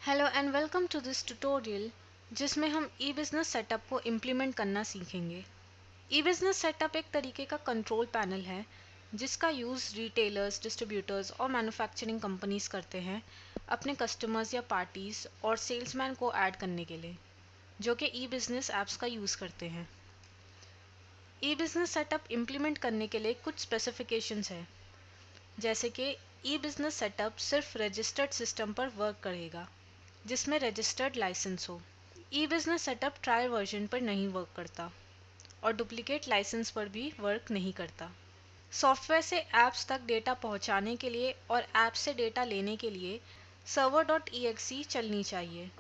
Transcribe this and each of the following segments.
Hello and welcome to this tutorial जिसमें हम e business setup को इम्प्लीमेंट करना सीखेंगे। ई बिज़नेस सेटअप एक तरीके का कंट्रोल पैनल है जिसका यूज़ रिटेलर्स, डिस्ट्रीब्यूटर्स और मैन्युफैक्चरिंग कंपनीज करते हैं अपने कस्टमर्स या पार्टीज और सेल्समैन को ऐड करने के लिए, जो कि ई बिज़नेस ऐप्स का यूज़ करते हैं। ई बिज़नेस सेटअप इम्प्लीमेंट करने के लिए कुछ स्पेसिफिकेशंस है, जैसे कि ई बिज़नेस सेटअप सिर्फ रजिस्टर्ड सिस्टम पर वर्क करेगा जिसमें रजिस्टर्ड लाइसेंस हो। ई बिज़नेस सेटअप ट्रायल वर्जन पर नहीं वर्क करता और डुप्लीकेट लाइसेंस पर भी वर्क नहीं करता। सॉफ्टवेयर से ऐप्स तक डेटा पहुंचाने के लिए और ऐप से डेटा लेने के लिए server.exe चलनी चाहिए।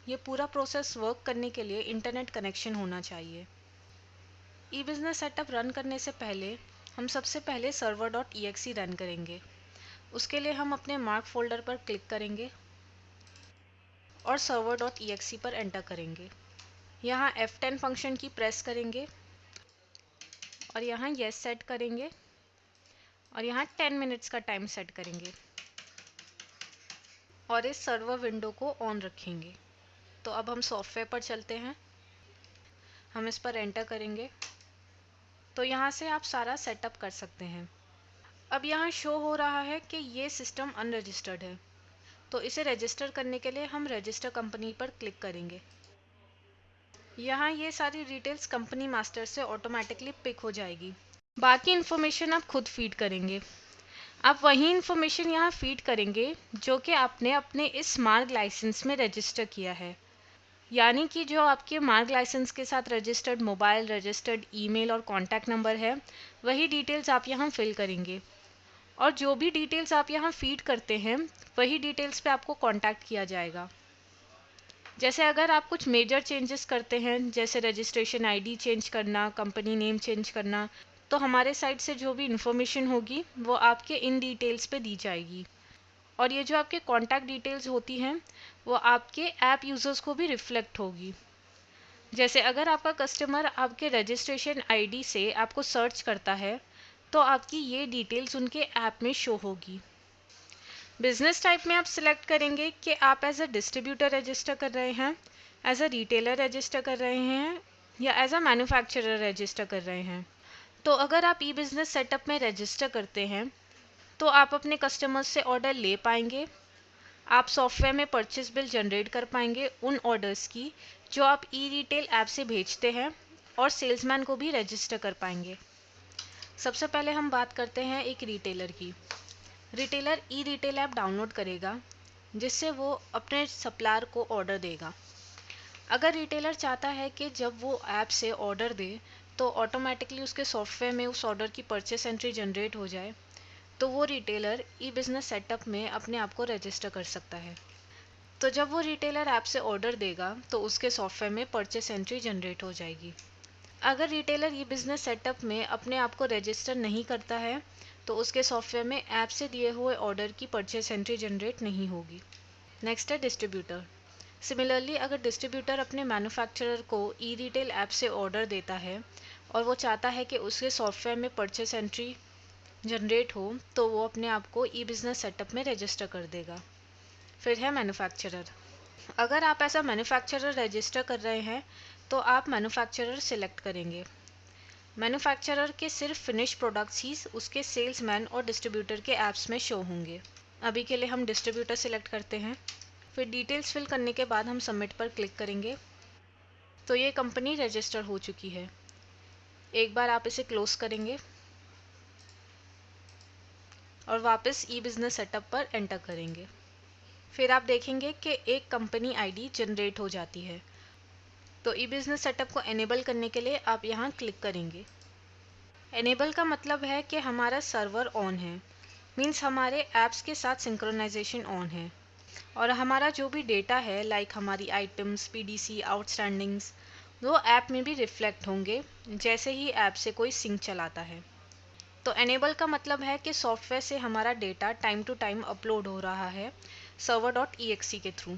ये पूरा प्रोसेस वर्क करने के लिए इंटरनेट कनेक्शन होना चाहिए। ई बिज़नेस सेटअप रन करने से पहले हम सबसे पहले server.exe रन करेंगे। उसके लिए हम अपने मार्क फोल्डर पर क्लिक करेंगे और server.exe पर एंटर करेंगे। यहाँ F10 फंक्शन की प्रेस करेंगे और यहाँ येस सेट करेंगे और यहाँ 10 मिनट्स का टाइम सेट करेंगे और इस सर्वर विंडो को ऑन रखेंगे। तो अब हम सॉफ्टवेयर पर चलते हैं, हम इस पर एंटर करेंगे। तो यहाँ से आप सारा सेटअप कर सकते हैं। अब यहाँ शो हो रहा है कि ये सिस्टम अनरजिस्टर्ड है, तो इसे रजिस्टर करने के लिए हम रजिस्टर कंपनी पर क्लिक करेंगे। यहाँ ये सारी डिटेल्स कंपनी मास्टर से ऑटोमेटिकली पिक हो जाएगी। बाकी इन्फॉर्मेशन आप खुद फीड करेंगे। आप वही इन्फॉर्मेशन यहाँ फीड करेंगे जो कि आपने अपने इस मार्ग लाइसेंस में रजिस्टर किया है, यानी कि जो आपके मार्ग लाइसेंस के साथ रजिस्टर्ड मोबाइल, रजिस्टर्ड ईमेल और कॉन्टैक्ट नंबर है, वही डिटेल्स आप यहाँ फिल करेंगे। और जो भी डिटेल्स आप यहाँ फीड करते हैं वही डिटेल्स पे आपको कॉन्टैक्ट किया जाएगा। जैसे अगर आप कुछ मेजर चेंजेस करते हैं, जैसे रजिस्ट्रेशन आईडी चेंज करना, कंपनी नेम चेंज करना, तो हमारे साइड से जो भी इन्फॉर्मेशन होगी वो आपके इन डिटेल्स पे दी जाएगी। और ये जो आपके कॉन्टैक्ट डिटेल्स होती हैं वो आपके ऐप यूज़र्स को भी रिफ्लेक्ट होगी। जैसे अगर आपका कस्टमर आपके रजिस्ट्रेशन आईडी से आपको सर्च करता है तो आपकी ये डिटेल्स उनके ऐप में शो होगी। बिजनेस टाइप में आप सिलेक्ट करेंगे कि आप एज अ डिस्ट्रीब्यूटर रजिस्टर कर रहे हैं, एज अ रिटेलर रजिस्टर कर रहे हैं या एज अ मैन्युफैक्चरर रजिस्टर कर रहे हैं। तो अगर आप ई बिज़नेस सेटअप में रजिस्टर करते हैं तो आप अपने कस्टमर्स से ऑर्डर ले पाएंगे। आप सॉफ्टवेयर में परचेज बिल जनरेट कर पाएंगे उन ऑर्डर्स की जो आप ई रिटेल ऐप से भेजते हैं और सेल्समैन को भी रजिस्टर कर पाएंगे। सबसे पहले हम बात करते हैं एक रिटेलर की। रिटेलर ई रिटेल ऐप डाउनलोड करेगा जिससे वो अपने सप्लायर को ऑर्डर देगा। अगर रिटेलर चाहता है कि जब वो ऐप से ऑर्डर दे तो ऑटोमेटिकली उसके सॉफ्टवेयर में उस ऑर्डर की परचेस एंट्री जनरेट हो जाए, तो वो रिटेलर ई बिज़नेस सेटअप में अपने आप को रजिस्टर कर सकता है। तो जब वो रिटेलर ऐप से ऑर्डर देगा तो उसके सॉफ्टवेयर में परचेस एंट्री जनरेट हो जाएगी। अगर रिटेलर ई बिज़नेस सेटअप में अपने आप को रजिस्टर नहीं करता है तो उसके सॉफ्टवेयर में ऐप से दिए हुए ऑर्डर की परचेस एंट्री जनरेट नहीं होगी। नेक्स्ट है डिस्ट्रीब्यूटर। सिमिलरली अगर डिस्ट्रीब्यूटर अपने मैन्युफैक्चरर को ई रिटेल ऐप से ऑर्डर देता है और वो चाहता है कि उसके सॉफ्टवेयर में परचेस एंट्री जनरेट हो तो वो अपने आप को ई बिज़नेस सेटअप में रजिस्टर कर देगा। फिर है मैन्युफैक्चरर। अगर आप ऐसा मैन्युफैक्चरर रजिस्टर कर रहे हैं तो आप मैन्युफैक्चरर सिलेक्ट करेंगे। मैन्युफैक्चरर के सिर्फ फिनिश प्रोडक्ट्स ही उसके सेल्समैन और डिस्ट्रीब्यूटर के ऐप्स में शो होंगे। अभी के लिए हम डिस्ट्रीब्यूटर सिलेक्ट करते हैं। फिर डिटेल्स फिल करने के बाद हम सबमिट पर क्लिक करेंगे। तो ये कंपनी रजिस्टर हो चुकी है। एक बार आप इसे क्लोज करेंगे और वापस ई बिज़नेस सेटअप पर एंटर करेंगे। फिर आप देखेंगे कि एक कंपनी आईडी जनरेट हो जाती है। तो ई बिज़नेस सेटअप को एनेबल करने के लिए आप यहाँ क्लिक करेंगे। एनेबल का मतलब है कि हमारा सर्वर ऑन है, मीन्स हमारे ऐप्स के साथ सिंक्रोनाइजेशन ऑन है और हमारा जो भी डेटा है लाइक हमारी आइटम्स, पीडीसी, आउटस्टैंडिंग्स, वो ऐप में भी रिफ्लेक्ट होंगे जैसे ही ऐप से कोई सिंक चलाता है। तो एनेबल का मतलब है कि सॉफ्टवेयर से हमारा data time to time upload हो रहा है server.exe के थ्रू।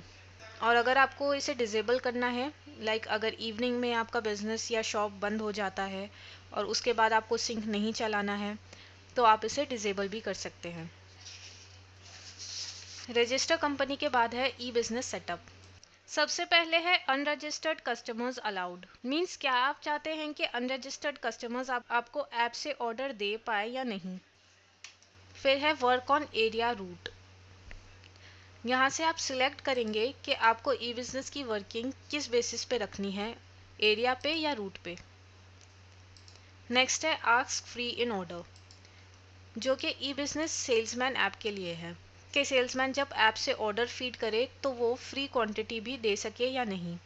और अगर आपको इसे डिसेबल करना है, लाइक अगर इवनिंग में आपका बिजनेस या शॉप बंद हो जाता है और उसके बाद आपको सिंक नहीं चलाना है तो आप इसे डिसेबल भी कर सकते हैं। रजिस्टर कंपनी के बाद है ई बिजनेस सेटअप। सबसे पहले है अनरजिस्टर्ड कस्टमर्स अलाउड। मीन्स क्या आप चाहते हैं कि अनरजिस्टर्ड कस्टमर्स आपको ऐप से ऑर्डर दे पाए या नहीं। फिर है वर्क ऑन एरिया रूट। यहाँ से आप सिलेक्ट करेंगे कि आपको ई बिजनेस की वर्किंग किस बेसिस पे रखनी है, एरिया पे या रूट पे। नेक्स्ट है आस्क फ्री इन ऑर्डर, जो कि ई बिजनेस सेल्समैन ऐप के लिए है कि सेल्समैन जब ऐप से ऑर्डर फीड करे तो वो फ्री क्वांटिटी भी दे सके या नहीं।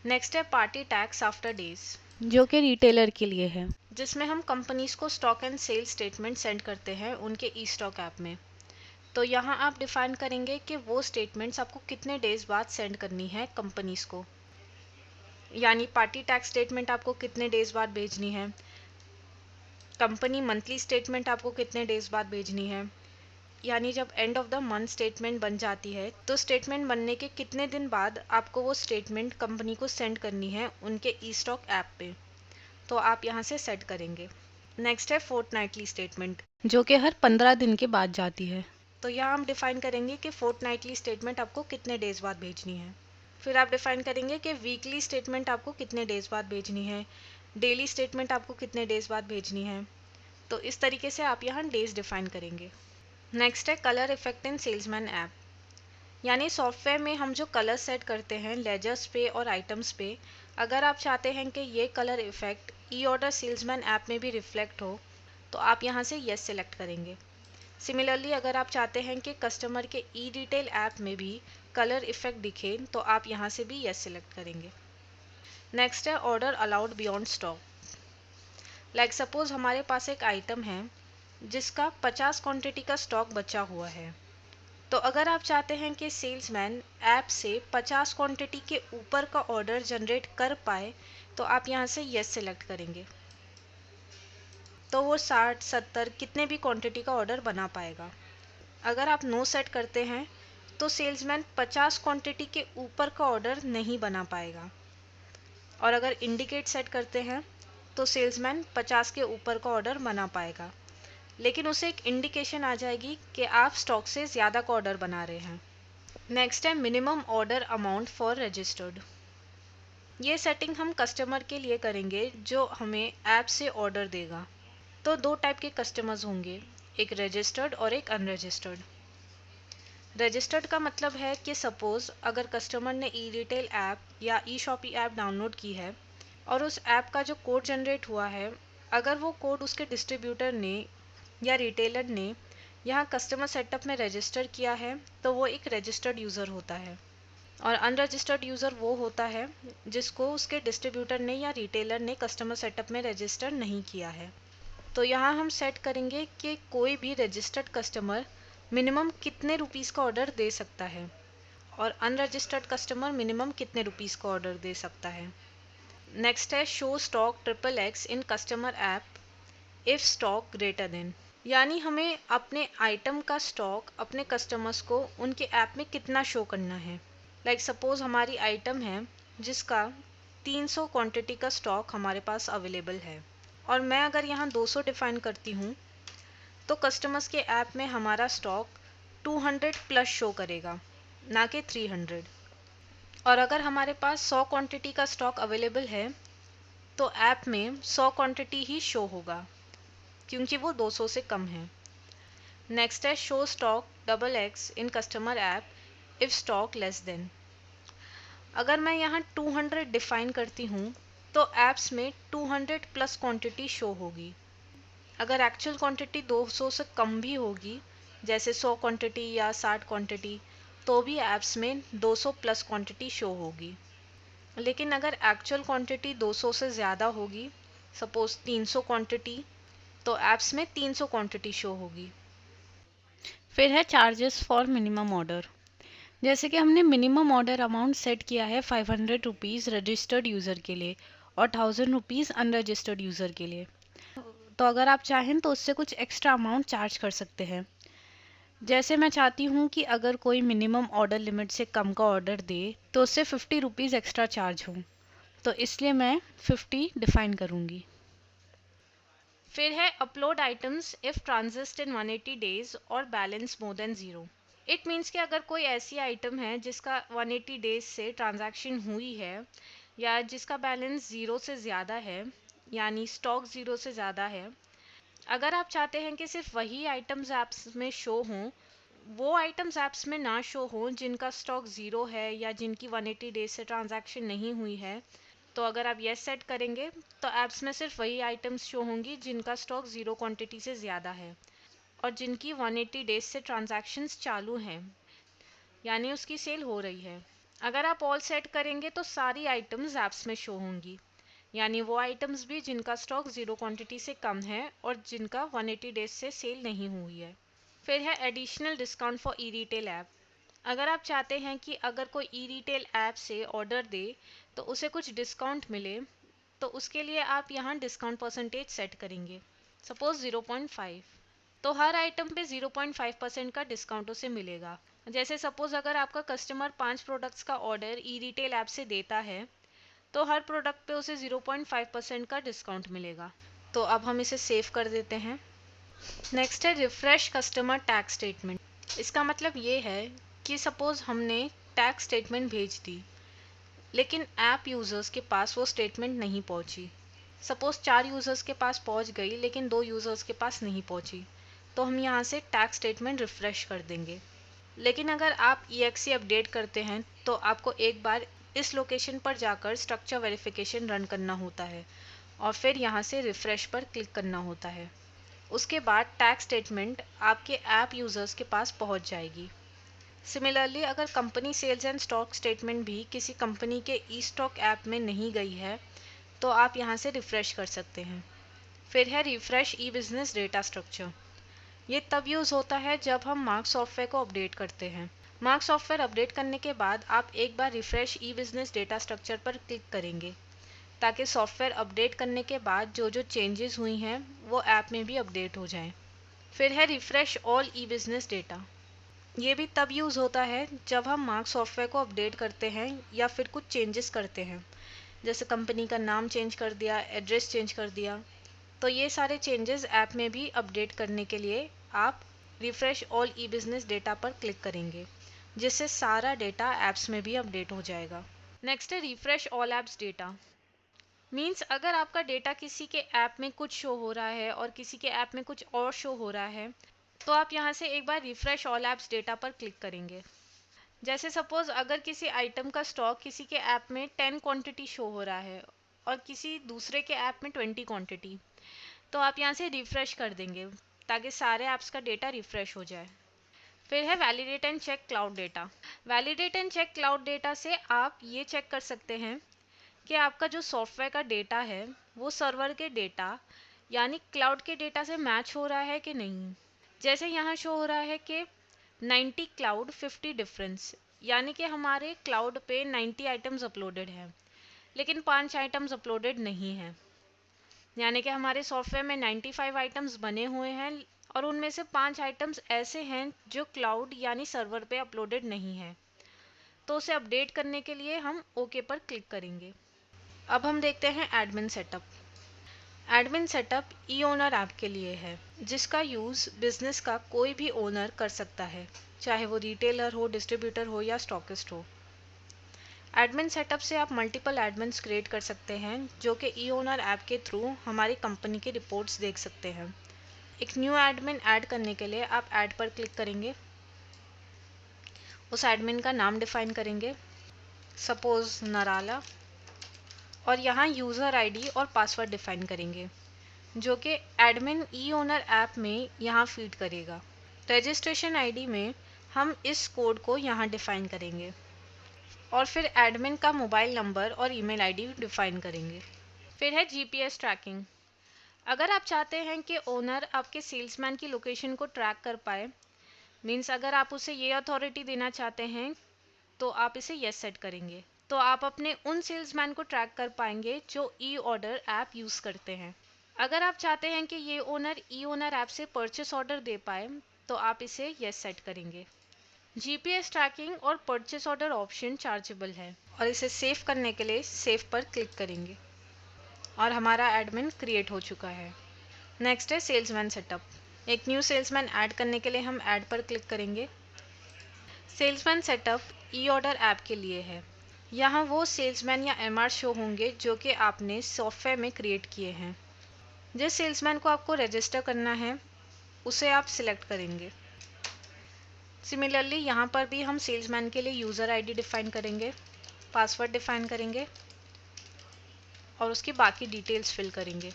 नेक्स्ट है पार्टी टैक्स आफ्टर डेज, जो कि रिटेलर के लिए है, जिसमें हम कंपनीज को stock and sale statement send करते हैं उनके ई स्टॉक ऐप में। तो यहाँ आप डिफाइन करेंगे कि वो स्टेटमेंट्स आपको कितने डेज बाद सेंड करनी है कंपनीज को, यानी पार्टी टैक्स स्टेटमेंट आपको कितने डेज बाद भेजनी है, कंपनी मंथली स्टेटमेंट आपको कितने डेज बाद भेजनी है, यानी जब end of the month statement बन जाती है तो स्टेटमेंट बनने के कितने दिन बाद आपको वो स्टेटमेंट कंपनी को सेंड करनी है उनके ई स्टॉक ऐप पे। तो आप यहाँ से सेट करेंगे। नेक्स्ट है फोर्टनाइटली स्टेटमेंट, जो कि हर 15 दिन के बाद जाती है। तो यहाँ हम डिफाइन करेंगे कि फोर्टनाइटली स्टेटमेंट आपको कितने डेज बाद भेजनी है। फिर आप डिफाइन करेंगे कि वीकली स्टेटमेंट आपको कितने डेज बाद भेजनी है, डेली स्टेटमेंट आपको कितने डेज बाद भेजनी है। तो इस तरीके से आप यहाँ डेज डिफाइन करेंगे। नेक्स्ट है colour effect in salesman app, यानी सॉफ्टवेयर में हम जो कलर सेट करते हैं लेजर्स पे और आइटम्स पे, अगर आप चाहते हैं कि ये कलर इफेक्ट ई ऑर्डर सेल्समैन ऐप में भी रिफ्लेक्ट हो तो आप यहाँ से येस सेलेक्ट करेंगे। सिमिलरली अगर आप चाहते हैं कि कस्टमर के ई डिटेल ऐप में भी कलर इफेक्ट दिखे तो आप यहाँ से भी येस सेलेक्ट करेंगे। नेक्स्ट है order allowed beyond stock. Like suppose हमारे पास एक आइटम है जिसका 50 क्वांटिटी का स्टॉक बचा हुआ है। तो अगर आप चाहते हैं कि सेल्समैन ऐप से 50 क्वांटिटी के ऊपर का ऑर्डर जनरेट कर पाए तो आप यहाँ से येस सेलेक्ट करेंगे। तो वो 60, 70 कितने भी क्वांटिटी का ऑर्डर बना पाएगा। अगर आप नो सेट करते हैं तो सेल्समैन 50 क्वांटिटी के ऊपर का ऑर्डर नहीं बना पाएगा, और अगर इंडिकेट सेट करते हैं तो सेल्समैन 50 के ऊपर का ऑर्डर बना पाएगा, लेकिन उसे एक इंडिकेशन आ जाएगी कि आप स्टॉक से ज़्यादा का ऑर्डर बना रहे हैं। नेक्स्ट है minimum order amount for registered. ये सेटिंग हम कस्टमर के लिए करेंगे जो हमें ऐप से ऑर्डर देगा। तो दो टाइप के कस्टमर्स होंगे, एक रजिस्टर्ड और एक अनरजिस्टर्ड। रजिस्टर्ड का मतलब है कि सपोज अगर कस्टमर ने ई रिटेल ऐप या ई शॉपी ऐप डाउनलोड की है और उस ऐप का जो कोड जनरेट हुआ है, अगर वो कोड उसके डिस्ट्रीब्यूटर ने या रिटेलर ने यहाँ कस्टमर सेटअप में रजिस्टर किया है तो वो एक रजिस्टर्ड यूज़र होता है, और अनरजिस्टर्ड यूज़र वो होता है जिसको उसके डिस्ट्रीब्यूटर ने या रिटेलर ने कस्टमर सेटअप में रजिस्टर नहीं किया है। तो यहाँ हम सेट करेंगे कि कोई भी रजिस्टर्ड कस्टमर मिनिमम कितने रुपीज़ का ऑर्डर दे सकता है और अनरजिस्टर्ड कस्टमर मिनिमम कितने रुपीज़ का ऑर्डर दे सकता है। नेक्स्ट है show stock XXX in customer app if stock greater than, यानी हमें अपने आइटम का स्टॉक अपने कस्टमर्स को उनके ऐप में कितना शो करना है। लाइक सपोज हमारी आइटम है जिसका 300 क्वांटिटी का स्टॉक हमारे पास अवेलेबल है, और मैं अगर यहाँ 200 डिफाइन करती हूँ तो कस्टमर्स के ऐप में हमारा स्टॉक 200 प्लस शो करेगा, ना कि 300। और अगर हमारे पास 100 क्वांटिटी का स्टॉक अवेलेबल है तो ऐप में 100 क्वांटिटी ही शो होगा क्योंकि वो 200 से कम है। नेक्स्ट है show stock XX in customer app if stock less than. अगर मैं यहाँ 200 डिफाइन करती हूँ तो ऐप्स में 200 प्लस क्वांटिटी शो होगी। अगर एक्चुअल क्वांटिटी 200 से कम भी होगी, जैसे 100 क्वांटिटी या 60 क्वांटिटी, तो भी ऐप्स में 200 प्लस क्वांटिटी शो होगी। लेकिन अगर एक्चुअल क्वांटिटी 200 से ज़्यादा होगी, सपोज 300 क्वांटिटी, तो ऐप्स में 300 क्वांटिटी शो होगी। फिर है चार्जेस फॉर मिनिमम ऑर्डर। जैसे कि हमने मिनिमम ऑर्डर अमाउंट सेट किया है 500 रुपीज़ रजिस्टर्ड यूज़र के लिए और 1000 रुपीज़ अनरजिस्टर्ड यूज़र के लिए। तो अगर आप चाहें तो उससे कुछ एक्स्ट्रा अमाउंट चार्ज कर सकते हैं। जैसे मैं चाहती हूँ कि अगर कोई मिनिमम ऑर्डर लिमिट से कम का ऑर्डर दे तो उससे 50 रुपीज़ एक्स्ट्रा चार्ज हो, तो इसलिए मैं 50 डिफाइन करूँगी। फिर है upload items if transit in 180 days और balance more than 0। It means कि अगर कोई ऐसी आइटम है जिसका 180 डेज से ट्रांजैक्शन हुई है या जिसका बैलेंस ज़ीरो से ज़्यादा है, यानी स्टॉक ज़ीरो से ज़्यादा है, अगर आप चाहते हैं कि सिर्फ वही आइटम्स ऐप्स में शो हों, वो आइटम्स ऐप्स में ना शो हों जिनका स्टॉक ज़ीरो है या जिनकी 180 डेज से ट्रांजैक्शन नहीं हुई है, तो अगर आप येस सेट करेंगे तो ऐप्स में सिर्फ वही आइटम्स शो होंगी जिनका स्टॉक ज़ीरो क्वांटिटी से ज़्यादा है और जिनकी 180 डेज से ट्रांजैक्शंस चालू हैं, यानी उसकी सेल हो रही है। अगर आप ऑल सेट करेंगे तो सारी आइटम्स ऐप्स में शो होंगी, यानी वो आइटम्स भी जिनका स्टॉक ज़ीरो क्वांटिटी से कम है और जिनका 180 डेज से सेल नहीं हुई है। फिर है additional discount for E retail app. अगर आप चाहते हैं कि अगर कोई ई रिटेल ऐप से ऑर्डर दे तो उसे कुछ डिस्काउंट मिले, तो उसके लिए आप यहाँ डिस्काउंट परसेंटेज सेट करेंगे, सपोज 0.5। तो हर आइटम पे 0.5% का डिस्काउंट उसे मिलेगा। जैसे सपोज अगर आपका कस्टमर 5 प्रोडक्ट्स का ऑर्डर ई रिटेल ऐप से देता है तो हर प्रोडक्ट पे उसे 0.5% का डिस्काउंट मिलेगा। तो अब हम इसे सेव कर देते हैं। नेक्स्ट है रिफ्रेश कस्टमर टैक्स स्टेटमेंट। इसका मतलब ये है कि सपोज हमने टैक्स स्टेटमेंट भेज दी लेकिन ऐप यूज़र्स के पास वो स्टेटमेंट नहीं पहुंची। सपोज 4 यूज़र्स के पास पहुंच गई लेकिन 2 यूज़र्स के पास नहीं पहुंची, तो हम यहाँ से टैक्स स्टेटमेंट रिफ्रेश कर देंगे। लेकिन अगर आप EXE अपडेट करते हैं तो आपको एक बार इस लोकेशन पर जाकर स्ट्रक्चर वेरिफिकेशन रन करना होता है और फिर यहाँ से रिफ्रेश पर क्लिक करना होता है। उसके बाद टैक्स स्टेटमेंट आपके ऐप यूज़र्स के पास पहुँच जाएगी। सिमिलरली अगर company sales and stock statement भी किसी कंपनी के ई स्टॉक ऐप में नहीं गई है तो आप यहाँ से रिफ्रेश कर सकते हैं। फिर है रिफ्रेश ई बिज़नेस डेटा स्ट्रक्चर। ये तब यूज़ होता है जब हम मार्क सॉफ्टवेयर को अपडेट करते हैं। मार्क सॉफ्टवेयर अपडेट करने के बाद आप एक बार रिफ्रेश ई बिज़नेस डेटा स्ट्रक्चर पर क्लिक करेंगे ताकि सॉफ्टवेयर अपडेट करने के बाद जो जो चेंजेस हुई हैं वो ऐप में भी अपडेट हो जाएं। फिर है रिफ्रेश ऑल ई बिज़नेस डेटा। ये भी तब यूज़ होता है जब हम मार्क सॉफ्टवेयर को अपडेट करते हैं या फिर कुछ चेंजेस करते हैं, जैसे कंपनी का नाम चेंज कर दिया, एड्रेस चेंज कर दिया। तो ये सारे चेंजेस ऐप में भी अपडेट करने के लिए आप रिफ्रेश ऑल ई बिज़नेस डेटा पर क्लिक करेंगे, जिससे सारा डेटा ऐप्स में भी अपडेट हो जाएगा। नेक्स्ट है refresh all apps data. Means अगर आपका डेटा किसी के ऐप में कुछ शो हो रहा है और किसी के ऐप में कुछ और शो हो रहा है तो आप यहाँ से एक बार रिफ्रेश ऑल ऐप्स डेटा पर क्लिक करेंगे। जैसे सपोज अगर किसी आइटम का स्टॉक किसी के ऐप में 10 क्वांटिटी शो हो रहा है और किसी दूसरे के ऐप में 20 क्वांटिटी, तो आप यहाँ से रिफ्रेश कर देंगे ताकि सारे ऐप्स का डेटा रिफ्रेश हो जाए। फिर है validate and check cloud data. Validate and check cloud data से आप ये चेक कर सकते हैं कि आपका जो सॉफ्टवेयर का डेटा है वो सर्वर के डेटा यानी क्लाउड के डेटा से मैच हो रहा है कि नहीं। जैसे यहाँ शो हो रहा है कि 90 क्लाउड 50 डिफरेंस, यानी कि हमारे क्लाउड पे 90 आइटम्स अपलोडेड हैं लेकिन 5 आइटम्स अपलोडेड नहीं हैं, यानी कि हमारे सॉफ्टवेयर में 95 आइटम्स बने हुए हैं और उनमें से 5 आइटम्स ऐसे हैं जो क्लाउड यानी सर्वर पे अपलोडेड नहीं है। तो उसे अपडेट करने के लिए हम ओके पर क्लिक करेंगे। अब हम देखते हैं एडमिन सेटअप। एडमिन सेटअप ई ओनर ऐप के लिए है जिसका यूज़ बिजनेस का कोई भी ओनर कर सकता है, चाहे वो रिटेलर हो, डिस्ट्रीब्यूटर हो या स्टॉकिस्ट हो। एडमिन सेटअप से आप मल्टीपल एडमिन्स क्रिएट कर सकते हैं जो कि ई ओनर ऐप के थ्रू हमारी कंपनी की रिपोर्ट्स देख सकते हैं। एक न्यू एडमिन ऐड करने के लिए आप ऐड पर क्लिक करेंगे, उस एडमिन का नाम डिफाइन करेंगे, सपोज नराला, और यहाँ यूज़र आईडी और पासवर्ड डिफाइन करेंगे जो कि एडमिन ई ओनर ऐप में यहाँ फीड करेगा। रजिस्ट्रेशन आईडी में हम इस कोड को यहाँ डिफाइन करेंगे और फिर एडमिन का मोबाइल नंबर और ईमेल आईडी डिफाइन करेंगे। फिर है जीपीएस ट्रैकिंग। अगर आप चाहते हैं कि ओनर आपके सेल्समैन की लोकेशन को ट्रैक कर पाए, मीन्स अगर आप उसे ये अथॉरिटी देना चाहते हैं तो आप इसे येस सेट करेंगे, तो आप अपने उन सेल्समैन को ट्रैक कर पाएंगे जो ई ऑर्डर ऐप यूज़ करते हैं। अगर आप चाहते हैं कि ये ओनर ई ओनर ऐप से परचेस ऑर्डर दे पाए तो आप इसे येस सेट करेंगे। जीपीएस ट्रैकिंग और परचेस ऑर्डर ऑप्शन चार्जेबल है और इसे सेव करने के लिए सेव पर क्लिक करेंगे और हमारा एडमिन क्रिएट हो चुका है। नेक्स्ट है सेल्समैन सेटअप। एक न्यू सेल्समैन ऐड करने के लिए हम ऐड पर क्लिक करेंगे सेल्समैन सेटअप ई ऑर्डर ऐप के लिए है। यहाँ वो सेल्समैन या एमआर शो होंगे जो कि आपने सॉफ्टवेयर में क्रिएट किए हैं। जिस सेल्समैन को आपको रजिस्टर करना है उसे आप सिलेक्ट करेंगे। सिमिलरली यहाँ पर भी हम सेल्समैन के लिए यूज़र आईडी डिफ़ाइन करेंगे, पासवर्ड डिफ़ाइन करेंगे और उसकी बाकी डिटेल्स फिल करेंगे।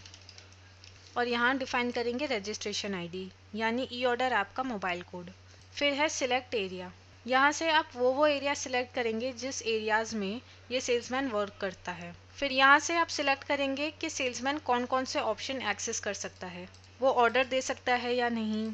और यहाँ डिफ़ाइन करेंगे रजिस्ट्रेशन आईडी यानी ई ऑर्डर ऐप का मोबाइल कोड। फिर है सिलेक्ट एरिया। यहाँ से आप वो एरिया सिलेक्ट करेंगे जिस एरियाज़ में ये सेल्समैन वर्क करता है। फिर यहाँ से आप सिलेक्ट करेंगे कि सेल्समैन कौन कौन से ऑप्शन एक्सेस कर सकता है। वो ऑर्डर दे सकता है या नहीं,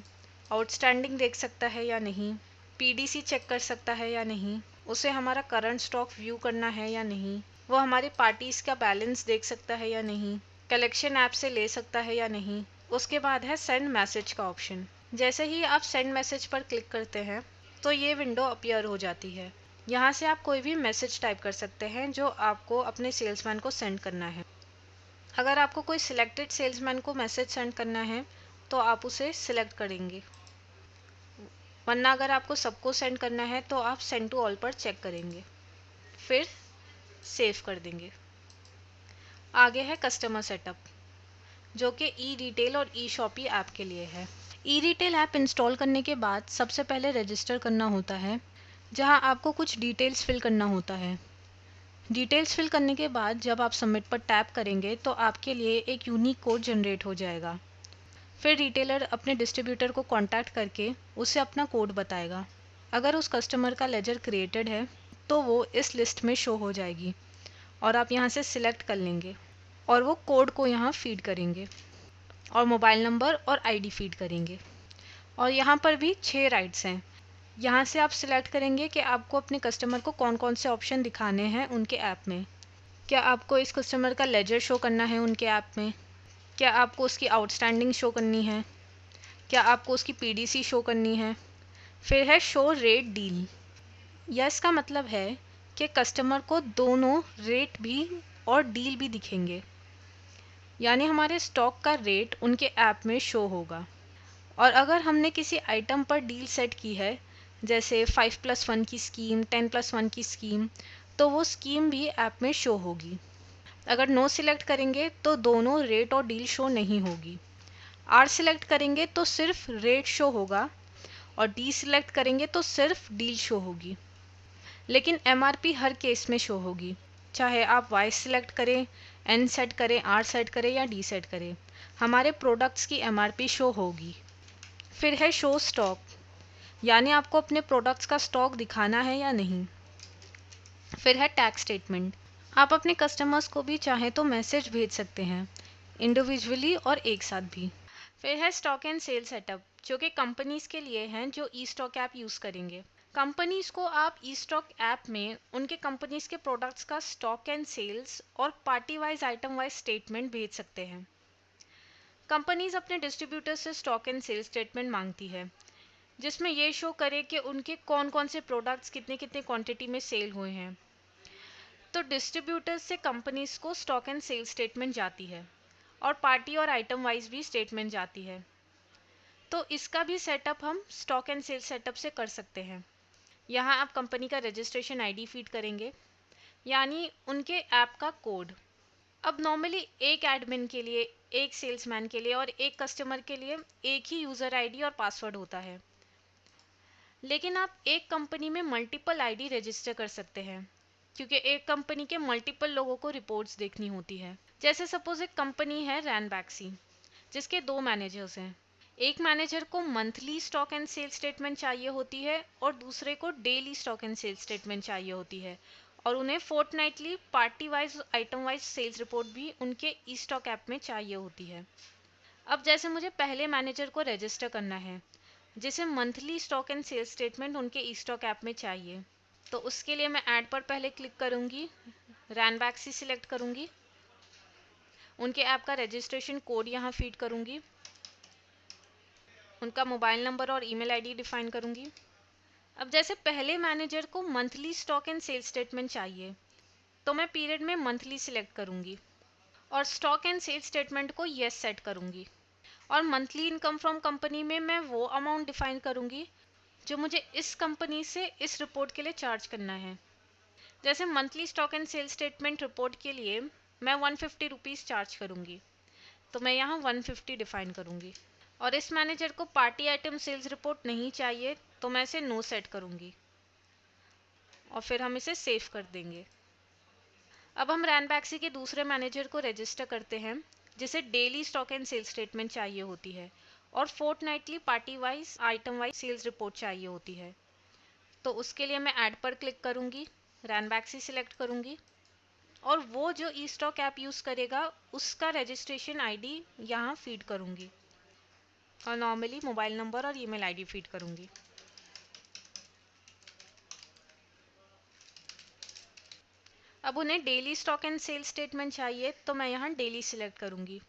आउटस्टैंडिंग देख सकता है या नहीं, पीडीसी चेक कर सकता है या नहीं, उसे हमारा करंट स्टॉक व्यू करना है या नहीं, वो हमारी पार्टीज़ का बैलेंस देख सकता है या नहीं, कलेक्शन ऐप से ले सकता है या नहीं। उसके बाद है सेंड मैसेज का ऑप्शन। जैसे ही आप सेंड मैसेज पर क्लिक करते हैं तो ये विंडो अपीयर हो जाती है। यहाँ से आप कोई भी मैसेज टाइप कर सकते हैं जो आपको अपने सेल्समैन को सेंड करना है। अगर आपको कोई सिलेक्टेड सेल्समैन को मैसेज सेंड करना है तो आप उसे सिलेक्ट करेंगे, वरना अगर आपको सबको सेंड करना है तो आप सेंड टू ऑल पर चेक करेंगे, फिर सेव कर देंगे। आगे है कस्टमर सेटअप जो कि ई रिटेल और ई शॉपी ऐप के लिए है। ई रिटेल ऐप इंस्टॉल करने के बाद सबसे पहले रजिस्टर करना होता है, जहां आपको कुछ डिटेल्स फिल करना होता है। डिटेल्स फिल करने के बाद जब आप सबमिट पर टैप करेंगे तो आपके लिए एक यूनिक कोड जनरेट हो जाएगा। फिर रिटेलर अपने डिस्ट्रीब्यूटर को कांटेक्ट करके उसे अपना कोड बताएगा। अगर उस कस्टमर का लेजर क्रिएटेड है तो वो इस लिस्ट में शो हो जाएगी और आप यहाँ से सिलेक्ट कर लेंगे और वो कोड को यहाँ फीड करेंगे और मोबाइल नंबर और आईडी फीड करेंगे। और यहाँ पर भी 6 राइट्स हैं। यहाँ से आप सिलेक्ट करेंगे कि आपको अपने कस्टमर को कौन कौन से ऑप्शन दिखाने हैं उनके ऐप में। क्या आपको इस कस्टमर का लेजर शो करना है उनके ऐप में, क्या आपको उसकी आउटस्टैंडिंग शो करनी है, क्या आपको उसकी पीडीसी शो करनी है। फिर है शो रेट डील। यह इसका मतलब है कि कस्टमर को दोनों रेट भी और डील भी दिखेंगे, यानी हमारे स्टॉक का रेट उनके ऐप में शो होगा। और अगर हमने किसी आइटम पर डील सेट की है, जैसे 5+1 की स्कीम, 10+1 की स्कीम, तो वो स्कीम भी ऐप में शो होगी। अगर नो सिलेक्ट करेंगे तो दोनों रेट और डील शो नहीं होगी। आर सिलेक्ट करेंगे तो सिर्फ रेट शो होगा और डी सिलेक्ट करेंगे तो सिर्फ डील शो होगी। लेकिन एमआरपी हर केस में शो होगी, चाहे आप वाई सिलेक्ट करें, एन सेट करें, आर सेट करें या डी सेट करें, हमारे प्रोडक्ट्स की एमआरपी शो होगी। फिर है शो स्टॉक, यानी आपको अपने प्रोडक्ट्स का स्टॉक दिखाना है या नहीं। फिर है टैग स्टेटमेंट। आप अपने कस्टमर्स को भी चाहें तो मैसेज भेज सकते हैं, इंडिविजुअली और एक साथ भी। फिर है स्टॉक एंड सेल सेटअप जो कि कंपनीज के लिए हैं जो ई स्टॉक ऐप यूज़ करेंगे। कंपनीज को आप ई स्टॉक ऐप में उनके कंपनीज के प्रोडक्ट्स का स्टॉक एंड सेल्स और party wise item wise statement भेज सकते हैं। कंपनीज अपने डिस्ट्रीब्यूटर से स्टॉक एंड सेल्स स्टेटमेंट मांगती है जिसमें ये शो करे कि उनके कौन कौन से प्रोडक्ट्स कितने कितने क्वांटिटी में सेल हुए हैं। तो डिस्ट्रीब्यूटर्स से कंपनीज को स्टॉक एंड सेल्स स्टेटमेंट जाती है और पार्टी और आइटम वाइज भी स्टेटमेंट जाती है। तो इसका भी सेटअप हम स्टॉक एंड सेल्स सेटअप से कर सकते हैं। यहाँ आप कंपनी का रजिस्ट्रेशन आईडी फीड करेंगे, यानी उनके ऐप का कोड। अब नॉर्मली एक एडमिन के लिए, एक सेल्समैन के लिए और एक कस्टमर के लिए एक ही यूज़र आईडी और पासवर्ड होता है, लेकिन आप एक कंपनी में मल्टीपल आईडी रजिस्टर कर सकते हैं क्योंकि एक कंपनी के मल्टीपल लोगों को रिपोर्ट्स देखनी होती है। जैसे सपोज एक कंपनी है रैनबैक्सी जिसके 2 मैनेजर्स हैं। एक मैनेजर को monthly stock and sales statement चाहिए होती है और दूसरे को daily stock and sales statement चाहिए होती है, और उन्हें fortnightly party wise item wise sales report भी उनके ई स्टॉक ऐप में चाहिए होती है। अब जैसे मुझे पहले मैनेजर को रजिस्टर करना है जिसे monthly stock and sales statement उनके ई स्टॉक ऐप में चाहिए, तो उसके लिए मैं ऐड पर पहले क्लिक करूंगी, रैनबैक्सी सिलेक्ट करूंगी, उनके ऐप का रजिस्ट्रेशन कोड यहाँ फीड करूंगी, उनका मोबाइल नंबर और ईमेल आईडी डिफाइन करूंगी। अब जैसे पहले मैनेजर को monthly stock and sales statement चाहिए तो मैं पीरियड में मंथली सिलेक्ट करूंगी और स्टॉक एंड सेल्स स्टेटमेंट को येस सेट करूंगी। और मंथली इनकम फ्रॉम कंपनी में मैं वो अमाउंट डिफाइन करूंगी जो मुझे इस कंपनी से इस रिपोर्ट के लिए चार्ज करना है। जैसे monthly stock and sale statement report के लिए मैं 150 रुपीज़ चार्ज करूँगी, तो मैं यहाँ 150 डिफाइन करूँगी। और इस मैनेजर को पार्टी आइटम सेल्स रिपोर्ट नहीं चाहिए, तो मैं इसे नो सेट करूँगी और फिर हम इसे सेव कर देंगे। अब हम रैनबैक्सी के दूसरे मैनेजर को रजिस्टर करते हैं, जिसे daily stock and sales statement चाहिए होती है और fortnightly party wise item wise sales report चाहिए होती है। तो उसके लिए मैं ऐड पर क्लिक करूँगी, रैनबैक्सी सिलेक्ट करूँगी और वो जो ई स्टॉक ऐप यूज़ करेगा उसका रजिस्ट्रेशन आईडी यहाँ फीड करूँगी और नॉर्मली मोबाइल नंबर और ईमेल आईडी फीड करूँगी। अब उन्हें daily stock and sale statement चाहिए, तो मैं यहाँ डेली सिलेक्ट करूँगी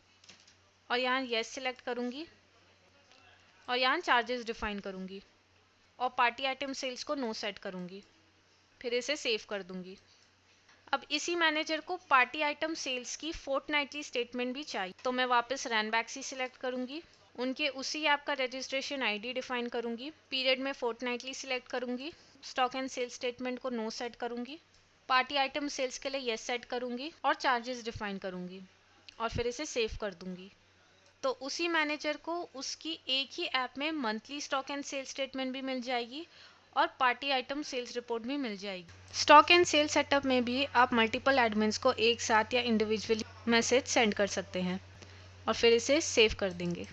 और यहाँ येस सिलेक्ट करूँगी और यहाँ चार्जेस डिफाइन करूँगी और पार्टी आइटम सेल्स को नो सेट करूँगी, फिर इसे सेव कर दूँगी। अब इसी मैनेजर को पार्टी आइटम सेल्स की फोर्टनाइटली स्टेटमेंट भी चाहिए, तो मैं वापस रैनबैक्सी सिलेक्ट करूँगी, उनके उसी ऐप का रजिस्ट्रेशन आईडी डिफाइन करूँगी, पीरियड में फोर्टनाइटली सिलेक्ट करूँगी, स्टॉक एंड सेल्स स्टेटमेंट को नो सेट करूँगी, पार्टी आइटम सेल्स के लिए येस सेट करूँगी और चार्जेस डिफाइन करूँगी और फिर इसे सेव कर दूँगी। तो उसी मैनेजर को उसकी एक ही ऐप में monthly stock and sales statement भी मिल जाएगी और पार्टी आइटम सेल्स रिपोर्ट भी मिल जाएगी। स्टॉक एंड सेल सेटअप में भी आप मल्टीपल एडमिन्स को एक साथ या इंडिविजुअली मैसेज सेंड कर सकते हैं और फिर इसे सेव कर देंगे।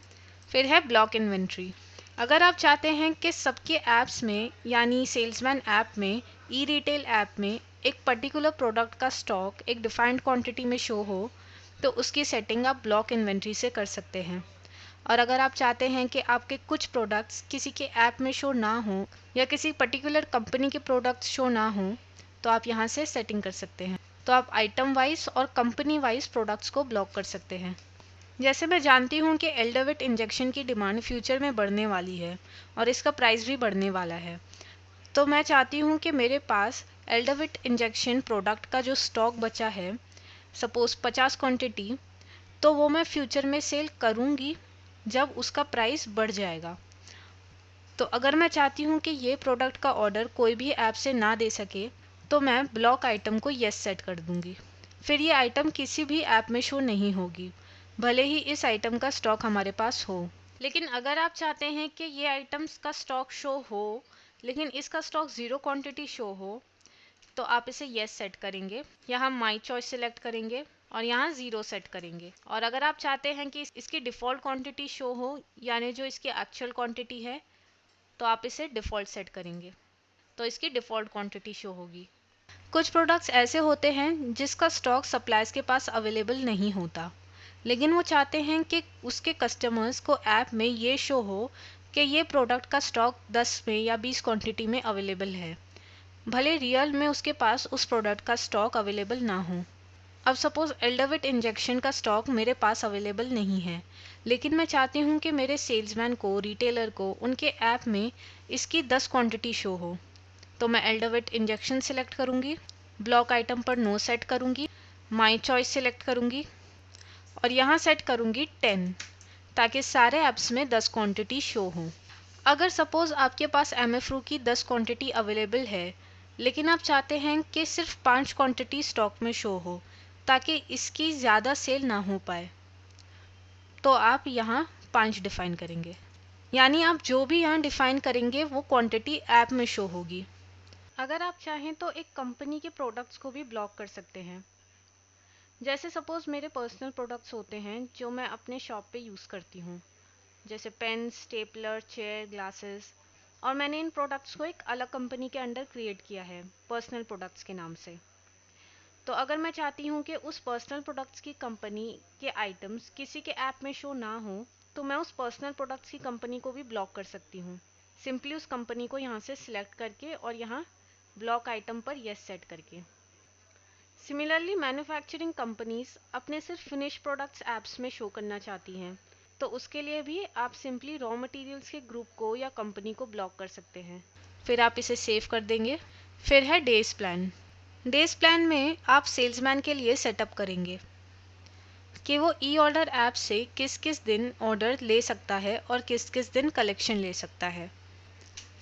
फिर है ब्लॉक इन्वेंट्री। अगर आप चाहते हैं कि सबके ऐप्स में यानी सेल्समैन ऐप में, ई रिटेल ऐप में एक पर्टिकुलर प्रोडक्ट का स्टॉक एक डिफाइंड क्वांटिटी में शो हो, तो उसकी सेटिंग आप ब्लॉक इन्वेंट्री से कर सकते हैं। और अगर आप चाहते हैं कि आपके कुछ प्रोडक्ट्स किसी के ऐप में शो ना हो या किसी पर्टिकुलर कंपनी के प्रोडक्ट्स शो ना हो, तो आप यहाँ से सेटिंग कर सकते हैं। तो आप आइटम वाइज और कंपनी वाइज प्रोडक्ट्स को ब्लॉक कर सकते हैं। जैसे मैं जानती हूँ कि एल्डोविट इंजेक्शन की डिमांड फ्यूचर में बढ़ने वाली है और इसका प्राइस भी बढ़ने वाला है, तो मैं चाहती हूँ कि मेरे पास एल्डोविट इंजेक्शन प्रोडक्ट का जो स्टॉक बचा है, सपोज 50 क्वांटिटी, तो वो मैं फ्यूचर में सेल करूँगी जब उसका प्राइस बढ़ जाएगा। तो अगर मैं चाहती हूँ कि ये प्रोडक्ट का ऑर्डर कोई भी ऐप से ना दे सके, तो मैं ब्लॉक आइटम को येस सेट कर दूँगी। फिर ये आइटम किसी भी ऐप में शो नहीं होगी, भले ही इस आइटम का स्टॉक हमारे पास हो। लेकिन अगर आप चाहते हैं कि ये आइटम्स का स्टॉक शो हो लेकिन इसका स्टॉक 0 क्वांटिटी शो हो, तो आप इसे येस सेट करेंगे। यहाँ माई चॉइस सिलेक्ट करेंगे और यहाँ 0 सेट करेंगे। और अगर आप चाहते हैं कि इसकी डिफ़ॉल्ट क्वांटिटी शो हो, यानी जो इसकी एक्चुअल क्वांटिटी है, तो आप इसे डिफ़ॉल्ट सेट करेंगे, तो इसकी डिफ़ॉल्ट क्वांटिटी शो होगी। कुछ प्रोडक्ट्स ऐसे होते हैं जिसका स्टॉक सप्लायर्स के पास अवेलेबल नहीं होता, लेकिन वो चाहते हैं कि उसके कस्टमर्स को ऐप में ये शो हो कि ये प्रोडक्ट का स्टॉक 10 में या 20 क्वांटिटी में अवेलेबल है, भले रियल में उसके पास उस प्रोडक्ट का स्टॉक अवेलेबल ना हो। अब सपोज़ एल्डोविट इंजेक्शन का स्टॉक मेरे पास अवेलेबल नहीं है, लेकिन मैं चाहती हूँ कि मेरे सेल्समैन को, रिटेलर को उनके ऐप में इसकी 10 क्वांटिटी शो हो, तो मैं एल्डोविट इंजेक्शन सिलेक्ट करूँगी, ब्लॉक आइटम पर नो सेट करूँगी, माई चॉइस सिलेक्ट करूँगी और यहाँ सेट करूँगी 10, ताकि सारे ऐप्स में 10 क्वांटिटी शो हो। अगर सपोज़ आपके पास एमएफरू की 10 क्वांटिटी अवेलेबल है, लेकिन आप चाहते हैं कि सिर्फ 5 क्वांटिटी स्टॉक में शो हो ताकि इसकी ज़्यादा सेल ना हो पाए, तो आप यहाँ 5 डिफ़ाइन करेंगे। यानी आप जो भी यहाँ डिफ़ाइन करेंगे वो क्वांटिटी ऐप में शो होगी। अगर आप चाहें तो एक कंपनी के प्रोडक्ट्स को भी ब्लॉक कर सकते हैं। जैसे सपोज़ मेरे पर्सनल प्रोडक्ट्स होते हैं जो मैं अपने शॉप पे यूज़ करती हूँ, जैसे पेन, स्टेपलर, चेयर, ग्लासेस, और मैंने इन प्रोडक्ट्स को एक अलग कंपनी के अंडर क्रिएट किया है पर्सनल प्रोडक्ट्स के नाम से। तो अगर मैं चाहती हूँ कि उस पर्सनल प्रोडक्ट्स की कंपनी के आइटम्स किसी के ऐप में शो ना हो, तो मैं उस पर्सनल प्रोडक्ट्स की कंपनी को भी ब्लॉक कर सकती हूँ, सिंपली उस कंपनी को यहाँ से सिलेक्ट करके और यहाँ ब्लॉक आइटम पर येस सेट करके। सिमिलरली मैन्युफैक्चरिंग कंपनीज अपने सिर्फ फिनिश प्रोडक्ट्स ऐप्स में शो करना चाहती हैं, तो उसके लिए भी आप सिंपली रॉ मटेरियल्स के ग्रुप को या कंपनी को ब्लॉक कर सकते हैं। फिर आप इसे सेव कर देंगे। फिर है डेज प्लान। डेज प्लान में आप सेल्समैन के लिए सेटअप करेंगे कि वो ई ऑर्डर ऐप से किस किस दिन ऑर्डर ले सकता है और किस किस दिन कलेक्शन ले सकता है।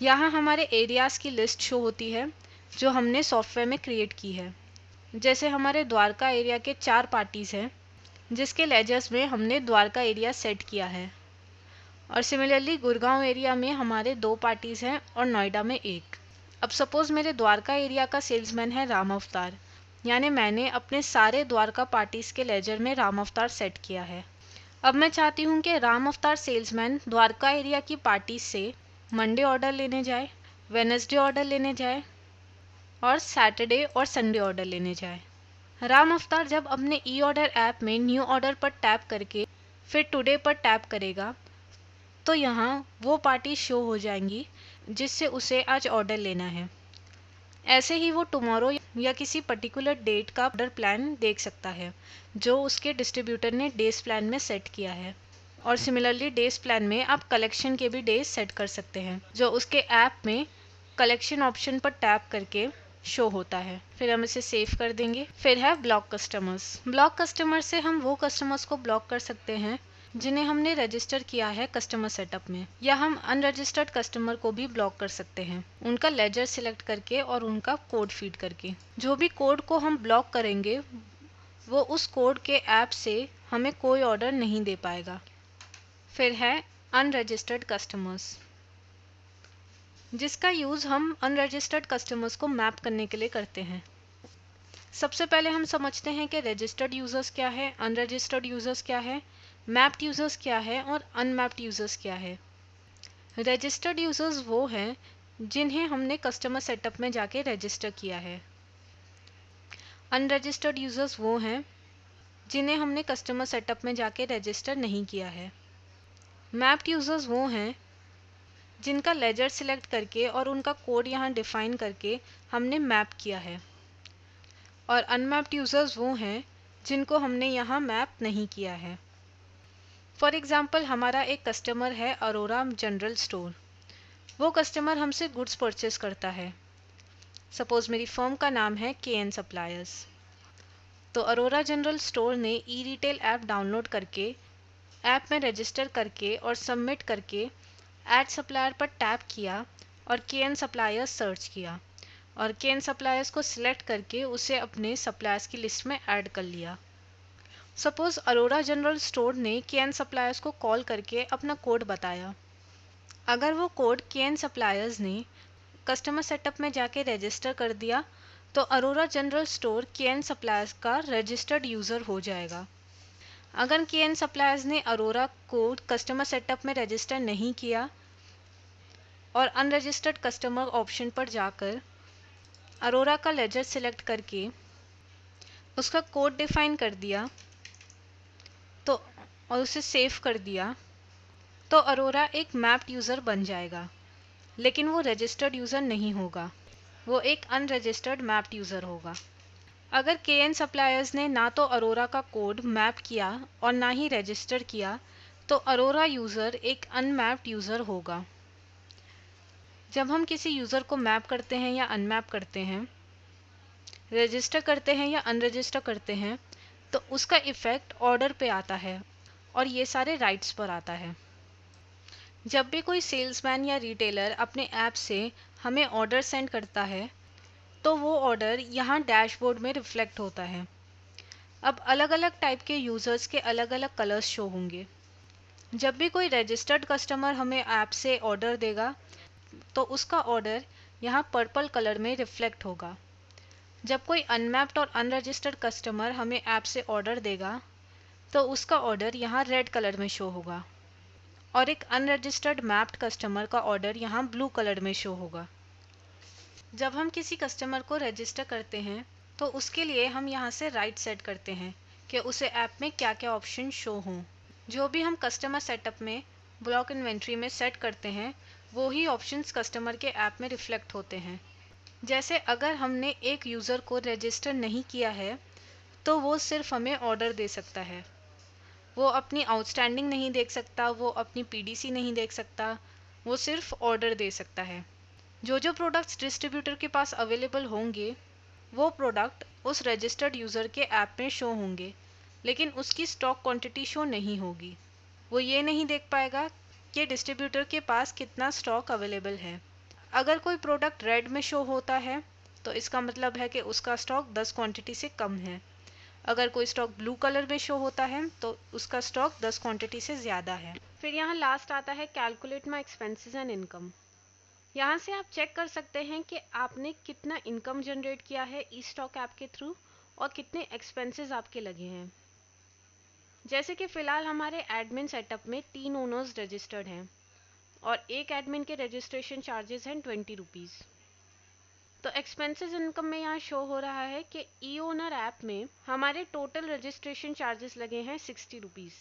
यहाँ हमारे एरियाज़ की लिस्ट शो होती है जो हमने सॉफ्टवेयर में क्रिएट की है। जैसे हमारे द्वारका एरिया के 4 पार्टीज़ हैं जिसके लेजर्स में हमने द्वारका एरिया सेट किया है। और सिमिलरली गुड़गांव एरिया में हमारे 2 पार्टीज़ हैं और नोएडा में 1। अब सपोज़ मेरे द्वारका एरिया का सेल्समैन है राम अवतार, यानी मैंने अपने सारे द्वारका पार्टीज़ के लेजर में राम अवतार सेट किया है। अब मैं चाहती हूँ कि राम अवतार सेल्समैन द्वारका एरिया की पार्टी से मंडे ऑर्डर लेने जाए, वेडनेसडे ऑर्डर लेने जाए और सैटरडे और संडे ऑर्डर लेने जाए। राम अवतार जब अपने ई ऑर्डर ऐप में न्यू ऑर्डर पर टैप करके फिर टुडे पर टैप करेगा तो यहाँ वो पार्टी शो हो जाएंगी जिससे उसे आज ऑर्डर लेना है। ऐसे ही वो टुमारो या किसी पर्टिकुलर डेट का ऑर्डर प्लान देख सकता है जो उसके डिस्ट्रीब्यूटर ने डेज प्लान में सेट किया है। और सिमिलरली डेज प्लान में आप कलेक्शन के भी डेज सेट कर सकते हैं जो उसके ऐप में कलेक्शन ऑप्शन पर टैप करके शो होता है। फिर हम इसे सेव कर देंगे। फिर है ब्लॉक कस्टमर्स। ब्लॉक कस्टमर से हम वो कस्टमर्स को ब्लॉक कर सकते हैं जिन्हें हमने रजिस्टर किया है कस्टमर सेटअप में, या हम अनरजिस्टर्ड कस्टमर को भी ब्लॉक कर सकते हैं उनका लेजर सिलेक्ट करके और उनका कोड फीड करके। जो भी कोड को हम ब्लॉक करेंगे वो उस कोड के ऐप से हमें कोई ऑर्डर नहीं दे पाएगा। फिर है अनरजिस्टर्ड कस्टमर्स, जिसका यूज़ हम अनरजिस्टर्ड कस्टमर्स को मैप करने के लिए करते हैं। सबसे पहले हम समझते हैं कि रजिस्टर्ड यूज़र्स क्या है, अनरजिस्टर्ड यूज़र्स क्या है, मैप्ड यूज़र्स क्या है और अनमैप्ड यूज़र्स क्या है। रजिस्टर्ड यूज़र्स वो हैं जिन्हें हमने कस्टमर सेटअप में जाके रजिस्टर किया है। अनरजिस्टर्ड यूज़र्स वो हैं जिन्हें हमने कस्टमर सेटअप में जाके रजिस्टर नहीं किया है। मैप्ड यूज़र्स वो हैं जिनका लेजर सिलेक्ट करके और उनका कोड यहाँ डिफ़ाइन करके हमने मैप किया है। और अनमैप्ड यूज़र्स वो हैं जिनको हमने यहाँ मैप नहीं किया है। फॉर एग्ज़ाम्पल हमारा एक कस्टमर है अरोरा जनरल स्टोर। वो कस्टमर हमसे गुड्स परचेस करता है। सपोज़ मेरी फर्म का नाम है KN सप्लायर्स। तो अरोरा जनरल स्टोर ने ई रिटेल ऐप डाउनलोड करके ऐप में रजिस्टर करके और सबमिट करके ऐड सप्लायर पर टैप किया और KN सप्लायर्स सर्च किया और KN सप्लायर्स को सिलेक्ट करके उसे अपने सप्लायर्स की लिस्ट में ऐड कर लिया। सपोज़ अरोरा जनरल स्टोर ने KN सप्लायर्स को कॉल करके अपना कोड बताया। अगर वो कोड KN सप्लायर्स ने कस्टमर सेटअप में जाके रजिस्टर कर दिया तो Arora general store KN suppliers का रजिस्टर्ड यूज़र हो जाएगा। अगर KN सप्लायर्स ने अरोरा को कस्टमर सेटअप में रजिस्टर नहीं किया और अनरजिस्टर्ड कस्टमर ऑप्शन पर जाकर अरोरा का लेजर सिलेक्ट करके उसका कोड डिफ़ाइन कर दिया तो और उसे सेव कर दिया तो अरोरा एक मैप्ड यूज़र बन जाएगा, लेकिन वो रजिस्टर्ड यूज़र नहीं होगा, वो एक अनरजिस्टर्ड मैप्ड यूज़र होगा। अगर KN सप्लायर्स ने ना तो अरोरा का कोड मैप किया और ना ही रजिस्टर किया तो अरोरा यूज़र एक अनमैप्ड यूज़र होगा। जब हम किसी यूज़र को मैप करते हैं या अनमैप करते हैं, रजिस्टर करते हैं या अनरजिस्टर करते हैं तो उसका इफ़ेक्ट ऑर्डर पे आता है और ये सारे राइट्स पर आता है। जब भी कोई सेल्समैन या रिटेलर अपने ऐप से हमें ऑर्डर सेंड करता है तो वो ऑर्डर यहाँ डैशबोर्ड में रिफ्लेक्ट होता है। अब अलग अलग टाइप के यूज़र्स के अलग अलग कलर्स शो होंगे। जब भी कोई रजिस्टर्ड कस्टमर हमें ऐप से ऑर्डर देगा तो उसका ऑर्डर यहाँ पर्पल कलर में रिफ्लेक्ट होगा। जब कोई अनमैप्ड और अनरजिस्टर्ड कस्टमर हमें ऐप से ऑर्डर देगा तो उसका ऑर्डर यहाँ रेड कलर में शो होगा और एक अनरजिस्टर्ड मैप्ड कस्टमर का ऑर्डर यहाँ ब्लू कलर में शो होगा। जब हम किसी कस्टमर को रजिस्टर करते हैं तो उसके लिए हम यहाँ से राइट सेट करते हैं कि उसे ऐप में क्या क्या ऑप्शन शो हों। जो भी हम कस्टमर सेटअप में ब्लॉक इन्वेंट्री में सेट करते हैं वो ही ऑप्शंस कस्टमर के ऐप में रिफ्लेक्ट होते हैं। जैसे अगर हमने एक यूज़र को रजिस्टर नहीं किया है तो वो सिर्फ हमें ऑर्डर दे सकता है, वो अपनी आउटस्टैंडिंग नहीं देख सकता, वो अपनी PDC नहीं देख सकता, वो सिर्फ ऑर्डर दे सकता है। जो जो प्रोडक्ट्स डिस्ट्रीब्यूटर के पास अवेलेबल होंगे वो प्रोडक्ट उस रजिस्टर्ड यूज़र के ऐप में शो होंगे, लेकिन उसकी स्टॉक क्वांटिटी शो नहीं होगी। वो ये नहीं देख पाएगा कि डिस्ट्रीब्यूटर के पास कितना स्टॉक अवेलेबल है। अगर कोई प्रोडक्ट रेड में शो होता है तो इसका मतलब है कि उसका स्टॉक 10 क्वांटिटी से कम है। अगर कोई स्टॉक ब्लू कलर में शो होता है तो उसका स्टॉक 10 क्वांटिटी से ज़्यादा है। फिर यहाँ लास्ट आता है calculate my expenses and income. यहाँ से आप चेक कर सकते हैं कि आपने कितना इनकम जनरेट किया है ई स्टॉक ऐप के थ्रू और कितने एक्सपेंसेस आपके लगे हैं। जैसे कि फ़िलहाल हमारे एडमिन सेटअप में 3 ओनर्स रजिस्टर्ड हैं और एक एडमिन के रजिस्ट्रेशन चार्जेस हैं 20 रुपीज़। तो एक्सपेंसेस इनकम में यहाँ शो हो रहा है कि ई ओनर ऐप में हमारे टोटल रजिस्ट्रेशन चार्जेस लगे हैं 60 रुपीज़।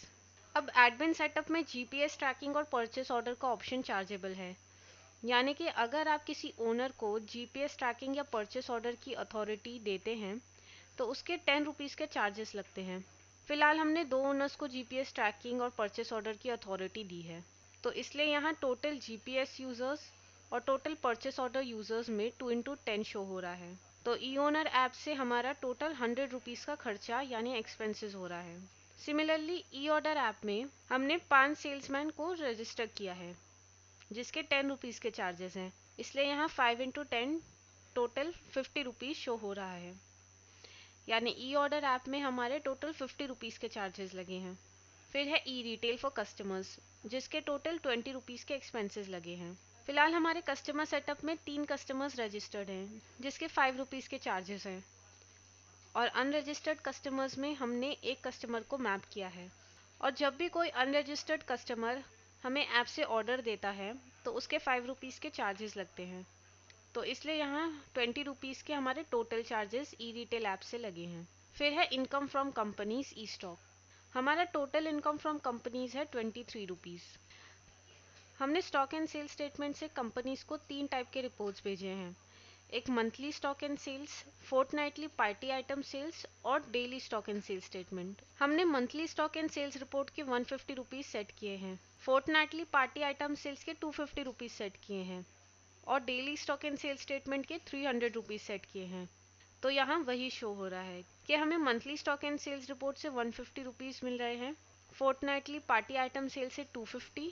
अब एडमिन सेटअप में जीपीएस ट्रैकिंग और परचेस ऑर्डर का ऑप्शन चार्जेबल है, यानी कि अगर आप किसी ओनर को जीपीएस ट्रैकिंग या परचेस ऑर्डर की अथॉरिटी देते हैं तो उसके 10 रुपीज़ के चार्जेस लगते हैं। फिलहाल हमने 2 ओनर्स को जीपीएस ट्रैकिंग और परचेस ऑर्डर की अथॉरिटी दी है, तो इसलिए यहाँ टोटल जीपीएस यूज़र्स और टोटल परचेस ऑर्डर यूज़र्स में 2x10 शो हो रहा है। तो ई ओनर ऐप से हमारा टोटल 100 रुपीज़ का खर्चा यानी एक्सपेंसेस हो रहा है। सिमिलरली ई ऑर्डर ऐप में हमने 5 सेल्समैन को रजिस्टर किया है जिसके 10 रुपीज़ के चार्जेस हैं, इसलिए यहाँ 5x10 टोटल 50 रुपीज़ शो हो रहा है, यानी ई ऑर्डर ऐप में हमारे टोटल 50 रुपीज़ के चार्जेस लगे हैं। फिर है ई रिटेल फॉर कस्टमर्स जिसके टोटल 20 रुपीज़ के एक्सपेंसेस लगे हैं। फिलहाल हमारे कस्टमर सेटअप में 3 कस्टमर्स रजिस्टर्ड हैं जिसके 5 रुपीज़ के चार्जेस हैं और अनरजिस्टर्ड कस्टमर्स में हमने एक कस्टमर को मैप किया है। और जब भी कोई अनरजिस्टर्ड कस्टमर हमें ऐप से ऑर्डर देता है तो उसके 5 रुपीज़ के चार्जेस लगते हैं, तो इसलिए यहाँ 20 रुपीज़ के हमारे total charges e retail app से लगे हैं। फिर है income from companies e stock. हमारा टोटल इनकम फ्रॉम कंपनीज है 23 रुपीज़। हमने स्टॉक एंड सेल्स स्टेटमेंट से कंपनीज को 3 टाइप के रिपोर्ट्स भेजे हैं, एक monthly stock and sales, fortnightly party item sales और daily stock and sales statement. हमने monthly stock and sales report के 150 रुपीज़ सेट किए हैं, फोर्टनाइटली पार्टी आइटम सेल्स के 250 रुपीज़ सेट किए हैं और daily stock and sales statement के 300 रुपीज़ सेट किए हैं। तो यहाँ वही शो हो रहा है कि हमें monthly stock and sales report से 150 रुपीज़ मिल रहे हैं, फोर्टनाइटली पार्टी आइटम सेल से 250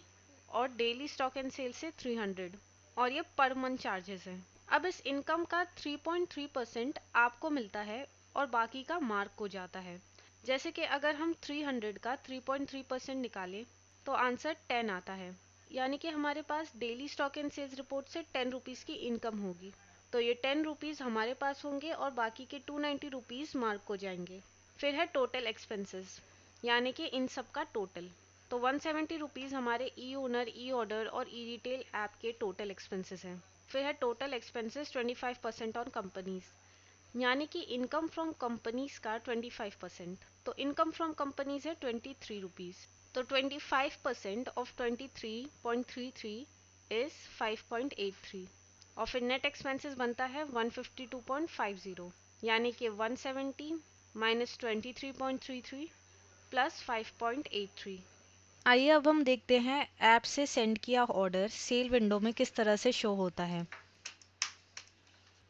और डेली स्टॉक एंड सेल से 300, और ये पर मंथ चार्जेस हैं। अब इस इनकम का 3.3% आपको मिलता है और बाकी का मार्क हो जाता है। जैसे कि अगर हम 300 का 3.3% निकालें तो आंसर 10 आता है, यानी कि हमारे पास daily stock and sales report से 10 रुपीज़ की इनकम होगी। तो ये 10 रुपीज़ हमारे पास होंगे और बाकी के 290 रुपीज़ मार्क हो जाएंगे। फिर है टोटल एक्सपेंसेस, यानी कि इन सब का टोटल। तो 170 रुपीज़ हमारे ई ओनर, ई ऑर्डर और ई रिटेल ऐप के टोटल एक्सपेंसेस हैं। फिर है टोटल एक्सपेंसेस 25% ऑन कंपनीज, यानी कि इनकम फ्रॉम कंपनीज का 25%। तो इनकम फ्रॉम कंपनीज है 23 रुपीज़। तो 25% ऑफ 23.33 इज़ 5.83 और फिर नेट एक्सपेंसेस बनता है 152.50, यानी कि 170 माइनस 23.33 प्लस 5.83। आइए अब हम देखते हैं ऐप से सेंड किया ऑर्डर सेल विंडो में किस तरह से शो होता है।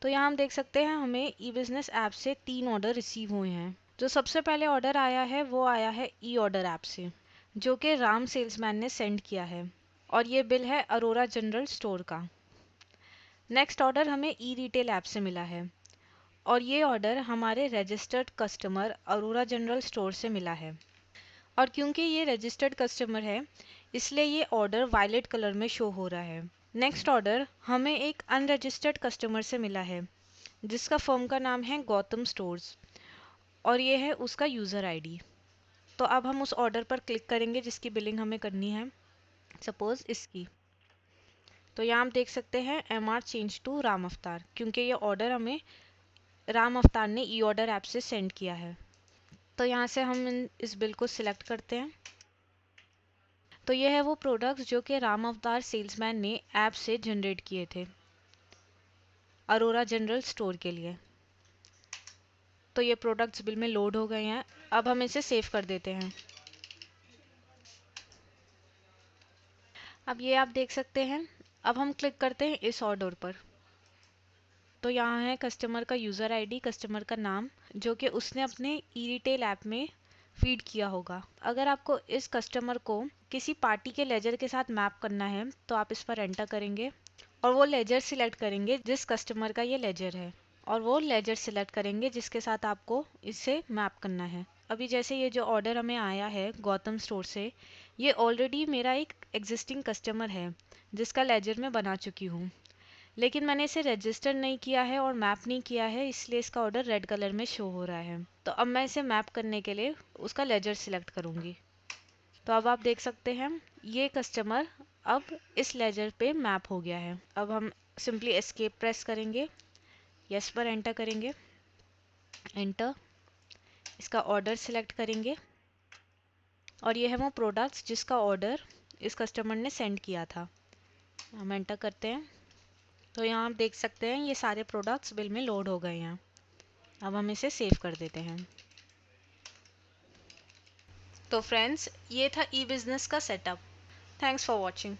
तो यहाँ हम देख सकते हैं हमें ई बिजनेस ऐप से 3 ऑर्डर रिसीव हुए हैं। जो सबसे पहले ऑर्डर आया है वो आया है ई ऑर्डर ऐप से, जो कि राम सेल्समैन ने सेंड किया है और ये बिल है अरोरा जनरल स्टोर का। नेक्स्ट ऑर्डर हमें ई रिटेल ऐप से मिला है और ये ऑर्डर हमारे registered customer Arora general store से मिला है, और क्योंकि ये रजिस्टर्ड कस्टमर है इसलिए ये ऑर्डर वायलेट कलर में शो हो रहा है। नेक्स्ट ऑर्डर हमें एक अनरजिस्टर्ड कस्टमर से मिला है जिसका फर्म का नाम है गौतम स्टोर्स और ये है उसका यूज़र आईडी। तो अब हम उस ऑर्डर पर क्लिक करेंगे जिसकी बिलिंग हमें करनी है, सपोज़ इसकी। तो यहाँ हम देख सकते हैं MR चेंज टू राम अवतार, क्योंकि ये ऑर्डर हमें राम अवतार ने ई ऑर्डर ऐप से सेंड किया है। तो यहाँ से हम इस बिल को सिलेक्ट करते हैं। तो ये है वो प्रोडक्ट्स जो कि राम अवतार सेल्समैन ने ऐप से जनरेट किए थे अरोरा जनरल स्टोर के लिए। तो ये प्रोडक्ट्स बिल में लोड हो गए हैं। अब हम इसे सेव कर देते हैं। अब ये आप देख सकते हैं। अब हम क्लिक करते हैं इस ऑर्डर पर। तो यहाँ है कस्टमर का यूज़र आईडी, कस्टमर का नाम, जो कि उसने अपने ई रिटेल ऐप में फीड किया होगा। अगर आपको इस कस्टमर को किसी पार्टी के लेजर के साथ मैप करना है तो आप इस पर एंटर करेंगे और वो लेजर सिलेक्ट करेंगे जिस कस्टमर का ये लेजर है, और वो लेजर सिलेक्ट करेंगे जिसके साथ आपको इसे मैप करना है। अभी जैसे ये जो ऑर्डर हमें आया है गौतम स्टोर से, ये ऑलरेडी मेरा एक एग्जिस्टिंग कस्टमर है जिसका लेजर मैं बना चुकी हूँ, लेकिन मैंने इसे रजिस्टर नहीं किया है और मैप नहीं किया है, इसलिए इसका ऑर्डर रेड कलर में शो हो रहा है। तो अब मैं इसे मैप करने के लिए उसका लेजर सिलेक्ट करूँगी। तो अब आप देख सकते हैं ये कस्टमर अब इस लेजर पे मैप हो गया है। अब हम सिंपली एस्केप प्रेस करेंगे, यस पर एंटर करेंगे, एंटर, इसका ऑर्डर सिलेक्ट करेंगे और ये है वो प्रोडक्ट्स जिसका ऑर्डर इस कस्टमर ने सेंड किया था। हम एंटर करते हैं तो यहाँ आप देख सकते हैं ये सारे प्रोडक्ट्स बिल में लोड हो गए हैं। अब हम इसे सेव कर देते हैं। तो फ्रेंड्स, ये था ई बिज़नेस का सेटअप। Thanks for watching.